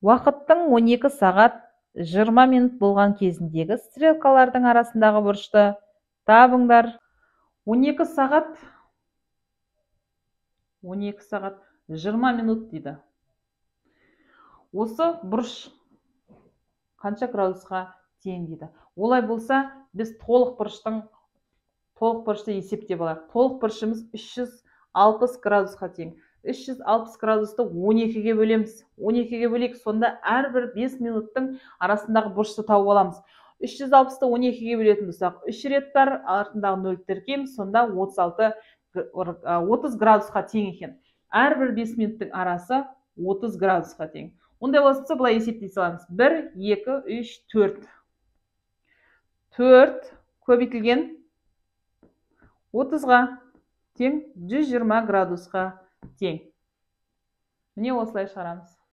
Уақыттың 12 сағат 20 минут болған кезіндегі стрелкалардың арасындағы бұрышты табыңдар. 12 сағат 20 минут дейді. Осы бұрыш қанша градусқа тең дейді. Олай болса, біз толық бұрышты есептеп алайық. Толық бұрышымыз 360 градусқа тең. 360 градусты 12-ге бөлеміз. 12-ге бөлейік, сонда әрбір 5 минуттың арасындағы бұрышты тауып аламыз. 360-ты 12-ге бөлетін болсақ, 3 рет бар, артындағы 0 тіркейміз, сонда 30 градусқа тең екен. Әрбір 5 минуттың арасы 30 градусқа тең. Ондай болса, бұлай есептей саламыз. 1, 2, 3, 4. 4 көбейтілген 30-ға тең 120 градусқа тең. Міне осылай шығарамыз.